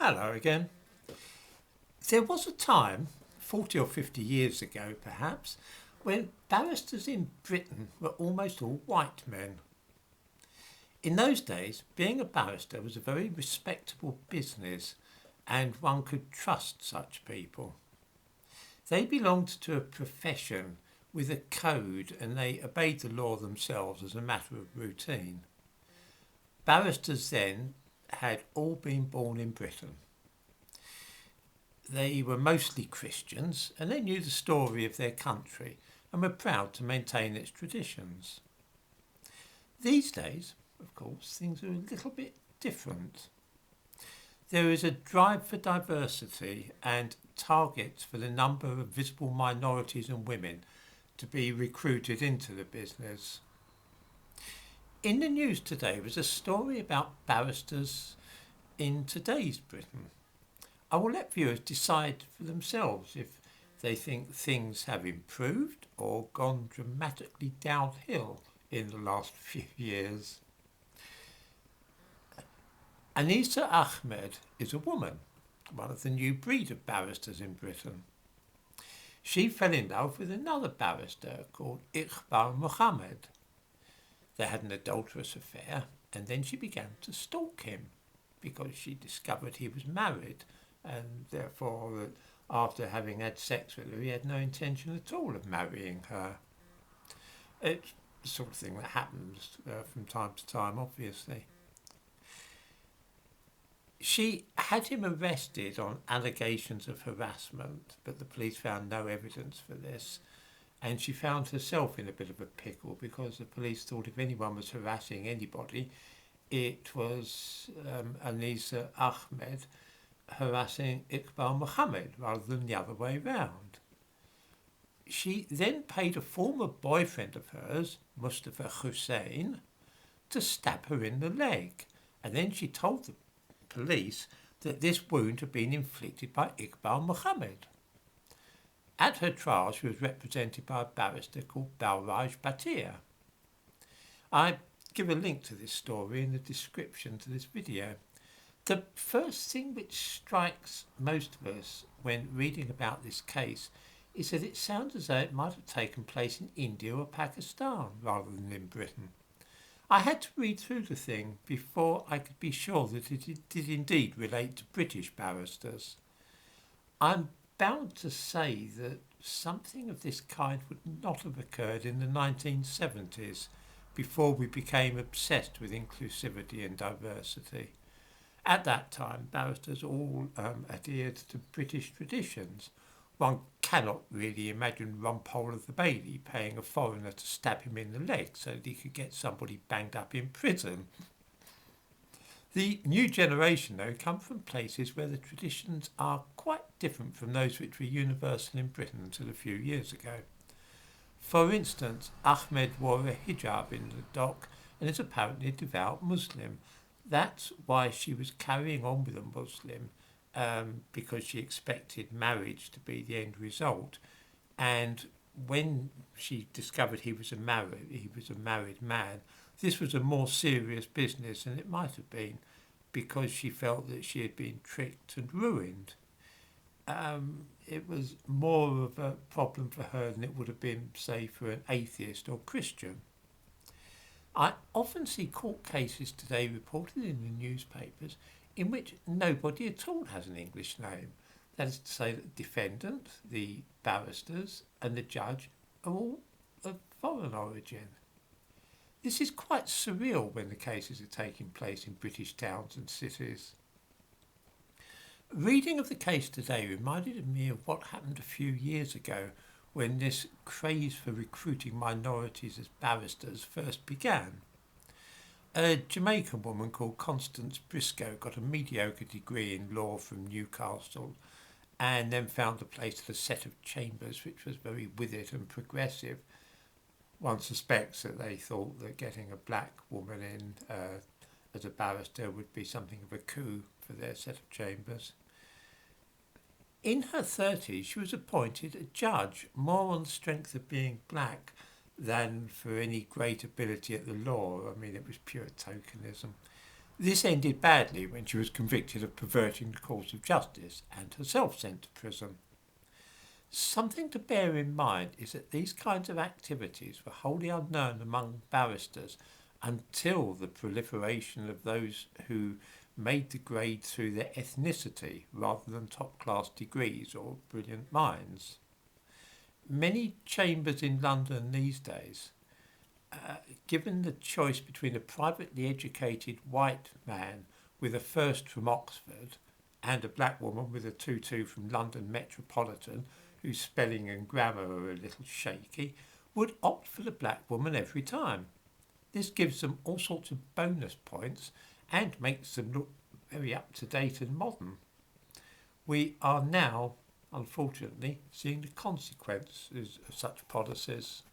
Hello again. There was a time, 40 or 50 years ago perhaps, when barristers in Britain were almost all white men. In those days, being a barrister was a very respectable business and one could trust such people. They belonged to a profession with a code and they obeyed the law themselves as a matter of routine. Barristers then had all been born in Britain. They were mostly Christians and they knew the story of their country and were proud to maintain its traditions. These days, of course, things are a little bit different. There is a drive for diversity and targets for the number of visible minorities and women to be recruited into the business. In the news today was a story about barristers in today's Britain. I will let viewers decide for themselves if they think things have improved or gone dramatically downhill in the last few years. Anisah Ahmed is a woman, one of the new breed of barristers in Britain. She fell in love with another barrister called Iqbal Mohammed. They had an adulterous affair and then she began to stalk him because she discovered he was married and therefore that after having had sex with her he had no intention at all of marrying her. It's the sort of thing that happens from time to time, obviously. She had him arrested on allegations of harassment, but the police found no evidence for this. And she found herself in a bit of a pickle because the police thought if anyone was harassing anybody, it was Anisah Ahmed harassing Iqbal Mohammed rather than the other way round. She then paid a former boyfriend of hers, Mustafa Hussein, to stab her in the leg. And then she told the police that this wound had been inflicted by Iqbal Mohammed. At her trial, she was represented by a barrister called Balraj Batir. I give a link to this story in the description to this video. The first thing which strikes most of us when reading about this case is that it sounds as though it might have taken place in India or Pakistan rather than in Britain. I had to read through the thing before I could be sure that it did indeed relate to British barristers. I'm bound to say that something of this kind would not have occurred in the 1970s before we became obsessed with inclusivity and diversity. At that time, barristers all adhered to British traditions. One cannot really imagine Rumpole of the Bailey paying a foreigner to stab him in the leg so that he could get somebody banged up in prison. The new generation, though, come from places where the traditions are quite different from those which were universal in Britain until a few years ago. For instance, Ahmed wore a hijab in the dock and is apparently a devout Muslim. That's why she was carrying on with a Muslim, because she expected marriage to be the end result. And when she discovered he was a married man, this was a more serious business than it might have been because she felt that she had been tricked and ruined. It was more of a problem for her than it would have been, say, for an atheist or Christian. I often see court cases today reported in the newspapers in which nobody at all has an English name. That is to say that the defendant, the barristers and the judge are all of foreign origin. This is quite surreal when the cases are taking place in British towns and cities. Reading of the case today reminded me of what happened a few years ago when this craze for recruiting minorities as barristers first began. A Jamaican woman called Constance Briscoe got a mediocre degree in law from Newcastle and then found a place at a set of chambers which was very withered and progressive. One suspects that they thought that getting a black woman in as a barrister would be something of a coup for their set of chambers. In her 30s, she was appointed a judge, more on the strength of being black than for any great ability at the law. I mean, it was pure tokenism. This ended badly when she was convicted of perverting the course of justice and herself sent to prison. Something to bear in mind is that these kinds of activities were wholly unknown among barristers until the proliferation of those who made the grade through their ethnicity rather than top-class degrees or brilliant minds. Many chambers in London these days, given the choice between a privately educated white man with a first from Oxford and a black woman with a 2-2 from London Metropolitan, whose spelling and grammar are a little shaky, would opt for the black woman every time. This gives them all sorts of bonus points and makes them look very up-to-date and modern. We are now, unfortunately, seeing the consequences of such policies.